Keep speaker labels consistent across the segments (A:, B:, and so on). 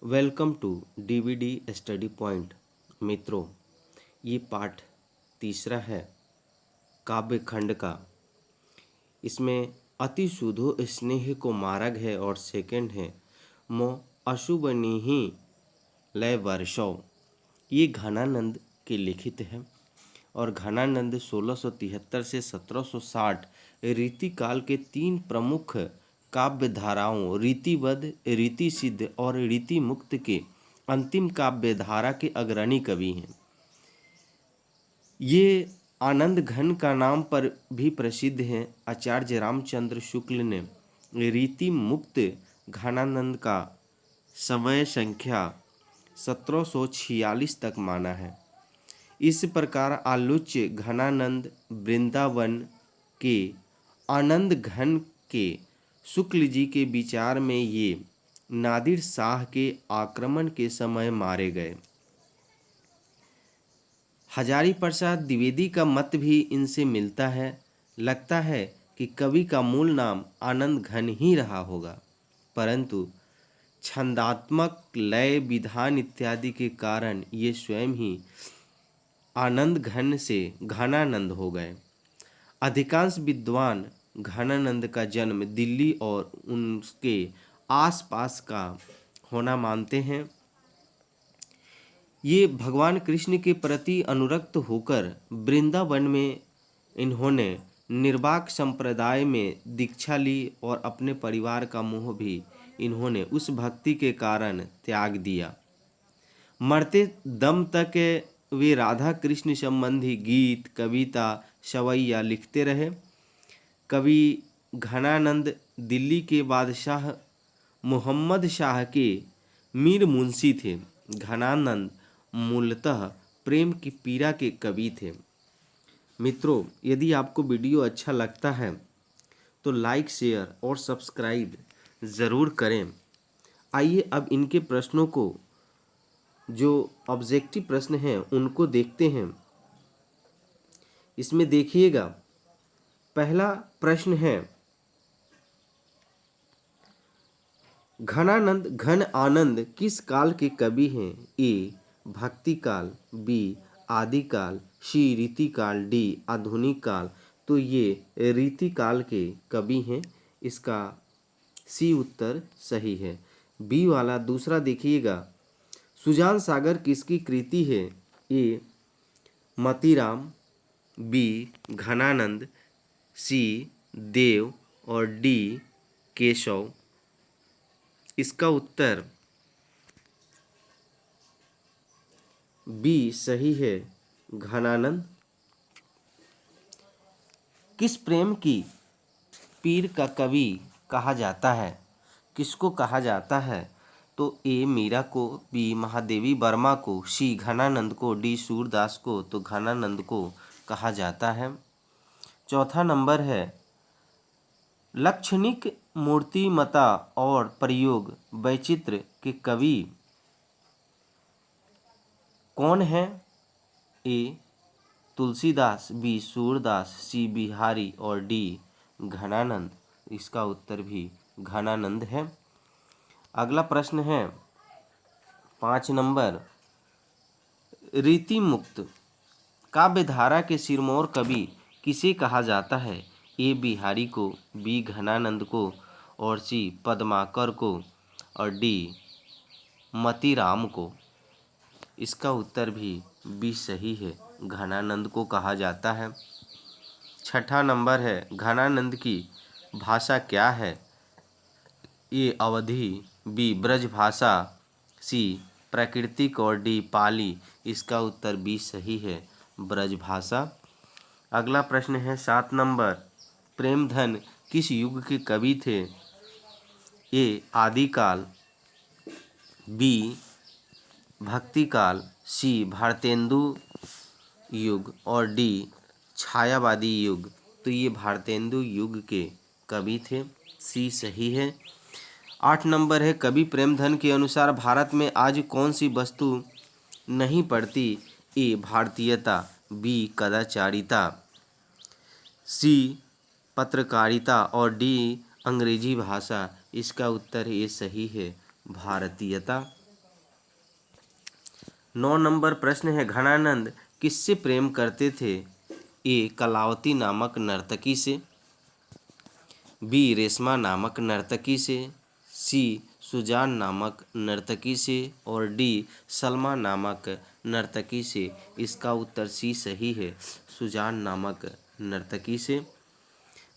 A: Welcome to DVD study point. मित्रों, ये पाठ तीसरा है काव्य खंड का। इसमें अति सुधो स्नेह को मार्ग है और सेकंड है मो अशुभनी ही लय वर्षौ। ये घनानंद के लिखित है और घनानंद 1673 से 1760 रीतिकाल के तीन प्रमुख काव्य धाराओं रीतिबद्ध, रीति सिद्ध और रीति मुक्त के अंतिम काव्य धारा के अग्रणी कवि हैं। ये आनंद घन का नाम पर भी प्रसिद्ध हैं। आचार्य रामचंद्र शुक्ल ने रीति मुक्त घनानंद का समय संख्या 1746 तक माना है। इस प्रकार आलोच्य घनानंद वृंदावन के आनंद घन के शुक्ल जी के विचार में ये नादिर शाह के आक्रमण के समय मारे गए। हजारी प्रसाद द्विवेदी का मत भी इनसे मिलता है। लगता है कि कवि का मूल नाम आनंद घन ही रहा होगा, परंतु छंदात्मक लय विधान इत्यादि के कारण ये स्वयं ही आनंद घन से घनानंद हो गए। अधिकांश विद्वान घनानंद का जन्म दिल्ली और उनके आसपास का होना मानते हैं। ये भगवान कृष्ण के प्रति अनुरक्त होकर वृंदावन में इन्होंने निर्वाक संप्रदाय में दीक्षा ली और अपने परिवार का मोह भी इन्होंने उस भक्ति के कारण त्याग दिया। मरते दम तक वे राधा कृष्ण संबंधी गीत, कविता, सवैया लिखते रहे। कवि घनानंद दिल्ली के बादशाह मोहम्मद शाह के मीर मुंशी थे। घनानंद मूलतः प्रेम की पीड़ा के कवि थे। मित्रों, यदि आपको वीडियो अच्छा लगता है तो लाइक, शेयर और सब्सक्राइब ज़रूर करें। आइए अब इनके प्रश्नों को, जो ऑब्जेक्टिव प्रश्न हैं उनको देखते हैं। इसमें देखिएगा, पहला प्रश्न है घनानंद घन आनंद किस काल के कवि हैं? ए भक्ति काल, बी आदि काल, सी रीति काल, डी आधुनिक काल। तो ये रीति काल के कवि हैं। इसका सी उत्तर सही है। बी वाला दूसरा देखिएगा, सुजान सागर किसकी कृति है? ए मतीराम, बी घनानंद, सी देव और डी केशव। इसका उत्तर बी सही है, घनानंद। किस प्रेम की पीर का कवि कहा जाता है? किसको कहा जाता है? तो ए मीरा को, बी महादेवी वर्मा को, सी घनानंद को, डी सूरदास को। तो घनानंद को कहा जाता है। चौथा नंबर है लक्षणिक मूर्तिमता और प्रयोग वैचित्र के कवि कौन है? ए तुलसीदास, बी सूरदास, सी बिहारी और डी घनानंद। इसका उत्तर भी घनानंद है। अगला प्रश्न है 5 नंबर, रीति मुक्त काव्यधारा के सिरमौर कवि किसे कहा जाता है? ए बिहारी को, बी घनानंद को और सी पद्माकर को और डी मतीराम को। इसका उत्तर भी बी सही है, घनानंद को कहा जाता है। छठा नंबर है घनानंद की भाषा क्या है? ए अवधी, बी ब्रजभाषा, सी प्राकृतिक और डी पाली। इसका उत्तर बी सही है, ब्रजभाषा। अगला प्रश्न है 7 नंबर, प्रेमधन किस युग के कवि थे? ए आदिकाल, बी भक्तिकाल, सी भारतेंदु युग और डी छायावादी युग। तो ये भारतेंदु युग के कवि थे, सी सही है। 8 नंबर है, कवि प्रेमधन के अनुसार भारत में आज कौन सी वस्तु नहीं पड़ती? ए भारतीयता, बी कदाचारिता, सी पत्रकारिता और डी अंग्रेजी भाषा। इसका उत्तर ये सही है, भारतीयता। 9 नंबर प्रश्न है, घनानंद किससे प्रेम करते थे? ए कलावती नामक नर्तकी से, बी रेशमा नामक नर्तकी से, सी सुजान नामक नर्तकी से और डी सलमा नामक नर्तकी से। इसका उत्तर सी सही है, सुजान नामक नर्तकी से।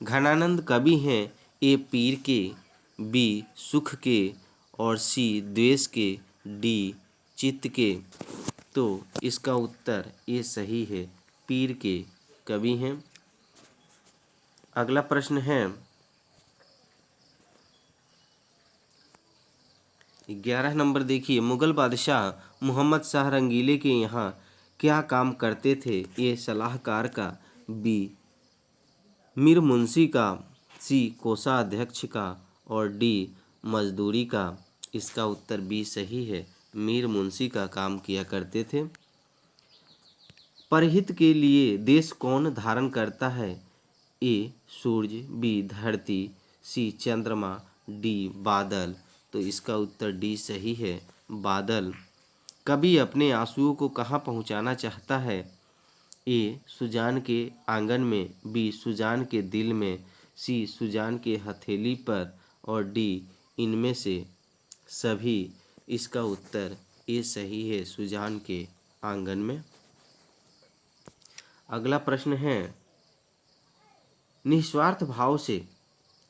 A: घनानंद कवि हैं? ए पीर के, बी सुख के और सी द्वेष के, डी चित्त के। तो इसका उत्तर ए सही है, पीर के कवि हैं। अगला प्रश्न है 11 नंबर, देखिए, मुगल बादशाह मोहम्मद शाह रंगीले के यहाँ क्या काम करते थे? ए सलाहकार का, बी मीर मुंशी का, सी कोषाध्यक्ष का और डी मजदूरी का। इसका उत्तर बी सही है, मीर मुंशी का काम किया करते थे। परहित के लिए देश कौन धारण करता है? ए सूर्य, बी धरती, सी चंद्रमा, डी बादल। तो इसका उत्तर डी सही है, बादल। कवि अपने आंसुओं को कहाँ पहुँचाना चाहता है? ए सुजान के आंगन में, बी सुजान के दिल में, सी सुजान के हथेली पर और डी इनमें से सभी। इसका उत्तर ए सही है, सुजान के आंगन में। अगला प्रश्न है, निस्वार्थ भाव से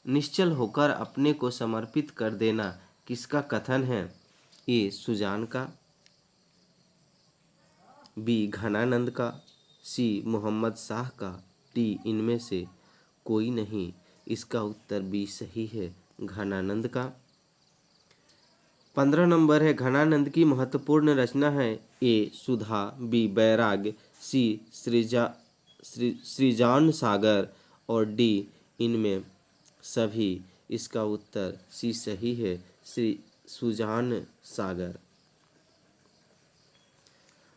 A: निश्चल होकर अपने को समर्पित कर देना किसका कथन है? ए सुजान का, बी घनानंद का, सी मोहम्मद शाह का, डी इनमें से कोई नहीं। इसका उत्तर बी सही है, घनानंद का। 15 नंबर है, घनानंद की महत्वपूर्ण रचना है? ए सुधा, बी बैराग, सी सृजान सागर और डी इनमें सभी। इसका उत्तर सी सही है, सुजान सागर।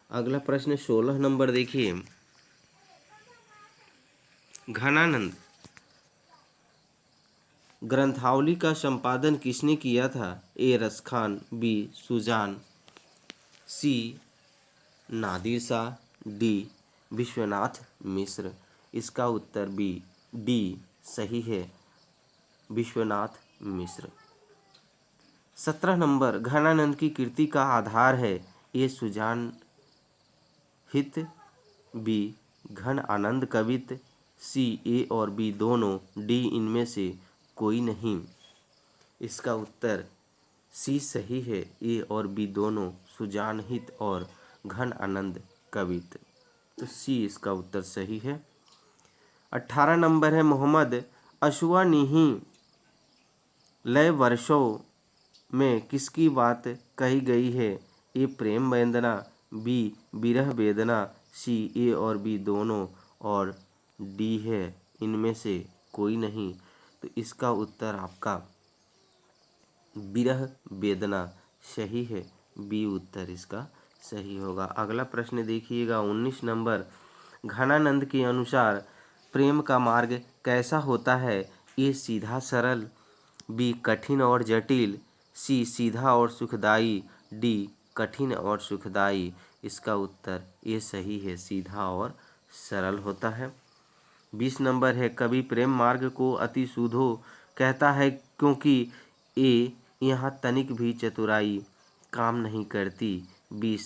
A: अगला प्रश्न 16 नंबर, देखिए, घनानंद ग्रंथावली का संपादन किसने किया था? ए रसखान, बी सुजान, सी नादिर शाह, डी विश्वनाथ मिश्र। इसका उत्तर बी डी सही है, विश्वनाथ मिश्र। 17 नंबर, घनानंद की कृति का आधार है? ए सुजान हित, बी घन आनंद कवित, सी ए और बी दोनों, डी इनमें से कोई नहीं। इसका उत्तर सी सही है, ए और बी दोनों, सुजान हित और घन आनंद कवित। तो सी इसका उत्तर सही है। 18 नंबर है, मोहम्मद अशुआनिही लय वर्षों में किसकी बात कही गई है? ए प्रेम वेदना, बी विरह वेदना, सी ए और बी दोनों और डी है इनमें से कोई नहीं। तो इसका उत्तर आपका विरह वेदना सही है, बी उत्तर इसका सही होगा। अगला प्रश्न देखिएगा 19 नंबर, घनानंद के अनुसार प्रेम का मार्ग कैसा होता है? ए सीधा सरल, बी कठिन और जटिल, सी सीधा और सुखदाई, डी कठिन और सुखदाई। इसका उत्तर ए सही है, सीधा और सरल होता है। 20 नंबर है, कवि प्रेम मार्ग को अति सूधो कहता है क्योंकि ए यहाँ तनिक भी चतुराई काम नहीं करती, बी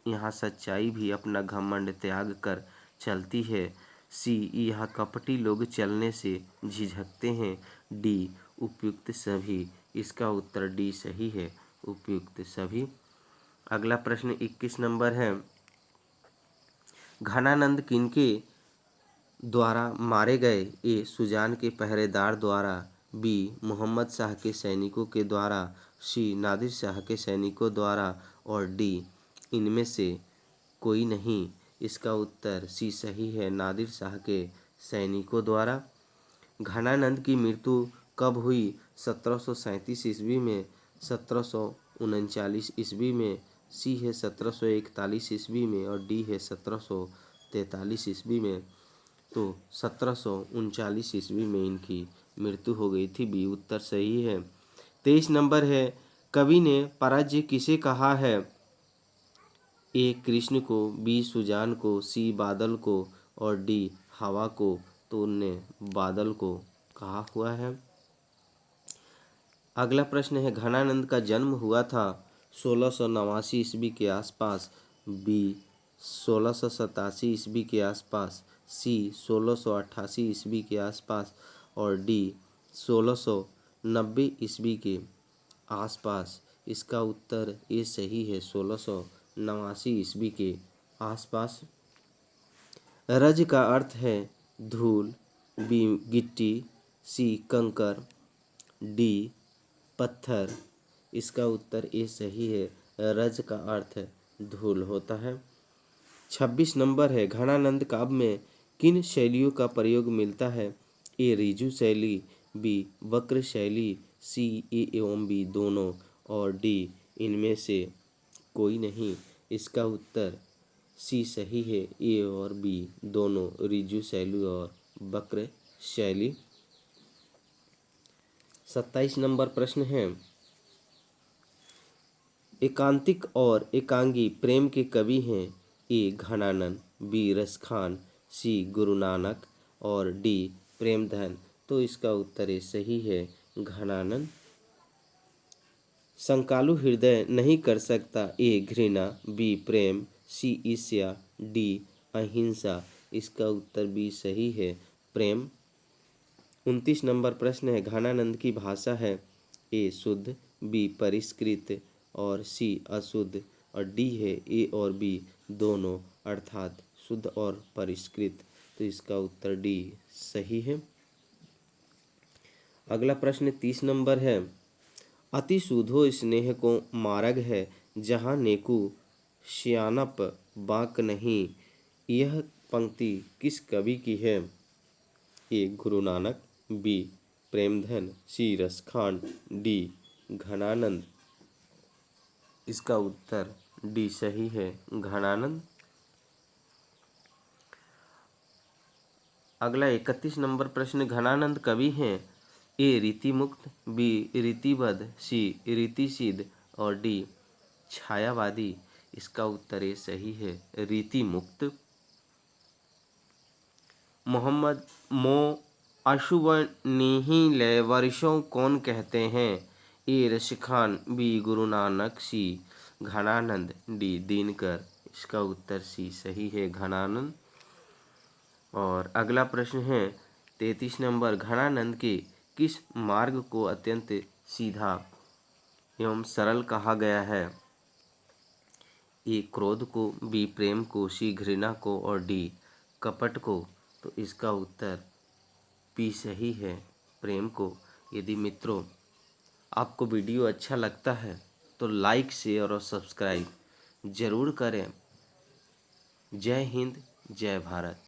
A: यहाँ सच्चाई भी अपना घमंड त्याग कर चलती है, सी यहाँ कपटी लोग चलने से झिझकते हैं, डी उपयुक्त सभी। इसका उत्तर डी सही है, उपयुक्त सभी। अगला प्रश्न 21 नंबर है, घनानंद किनके द्वारा मारे गए? ए सुजान के पहरेदार द्वारा, बी मोहम्मद शाह के सैनिकों के द्वारा, सी नादिर शाह के सैनिकों द्वारा और डी इनमें से कोई नहीं। इसका उत्तर सी सही है, नादिर शाह के सैनिकों द्वारा। घनानंद की मृत्यु कब हुई? 1737 ईस्वी में, 1739 ईस्वी में, सी है 1741 ईस्वी में और डी है 1743 ईस्वी में। तो 1739 ईस्वी में इनकी मृत्यु हो गई थी, बी उत्तर सही है। 23 नंबर है, कवि ने पराजय किसे कहा है? ए कृष्ण को, बी सुजान को, सी बादल को और डी हवा को। तो उनने बादल को कहा हुआ है। अगला प्रश्न है, घनानंद का जन्म हुआ था 1689 ईस्वी के आसपास, बी 1687 ईस्वी के आसपास, सी 1688 ईस्वी के आसपास और डी 1690 ईस्वी के आसपास। इसका उत्तर ए सही है, 1689 ईस्वी के आसपास। रज का अर्थ है धूल, बी गिट्टी, सी कंकर, डी पत्थर। इसका उत्तर ए सही है, रज का अर्थ धूल होता है। 26 नंबर है, घनानंद काव्य में किन शैलियों का प्रयोग मिलता है? ए ऋजु शैली, बी वक्र शैली, सी ए एवं बी दोनों और डी इनमें से कोई नहीं। इसका उत्तर सी सही है, ए और बी दोनों, ऋजु शैली और वक्र शैली। 27 नंबर प्रश्न है, एकांतिक और एकांगी प्रेम के कवि हैं? ए घनानंद, बी रसखान, सी गुरु नानक और डी प्रेमधन। तो इसका उत्तर है सही है, घनानंद। संकालु हृदय नहीं कर सकता, ए घृणा, बी प्रेम, सी ईर्ष्या, डी अहिंसा। इसका उत्तर बी सही है, प्रेम। 29 नंबर प्रश्न है, घनानंद की भाषा है? ए शुद्ध, बी परिष्कृत और सी अशुद्ध और डी है ए और बी दोनों अर्थात शुद्ध और परिष्कृत। तो इसका उत्तर डी सही है। अगला प्रश्न 30 नंबर है, अति शुद्धो स्नेह को मार्ग है, जहाँ नेकु श्यानप बाक नहीं। यह पंक्ति किस कवि की है? ए गुरु नानक, बी प्रेमधन, सी रसखान, डी घनानंद। इसका उत्तर डी सही है, घनानंद। अगला 31 नंबर प्रश्न, घनानंद कवि हैं? ए रीतिमुक्त, बी रीतिबद्ध, सी रीतिसिद्ध और डी छायावादी। इसका उत्तर ए सही है, रीतिमुक्त। मोहम्मद मो अशुवनीही लय वर्षों कौन कहते हैं? ए रशिखान, बी गुरु नानक, सी घनानंद, डी दिनकर। इसका उत्तर सी सही है, घनानंद। और अगला प्रश्न है 33 नंबर, घनानंद के किस मार्ग को अत्यंत सीधा एवं सरल कहा गया है? ए क्रोध को, बी प्रेम को, सी घृणा को और डी कपट को। तो इसका उत्तर बी सही है, प्रेम को। यदि मित्रों आपको वीडियो अच्छा लगता है तो लाइक शेयर और सब्सक्राइब जरूर करें। जय हिंद, जय भारत।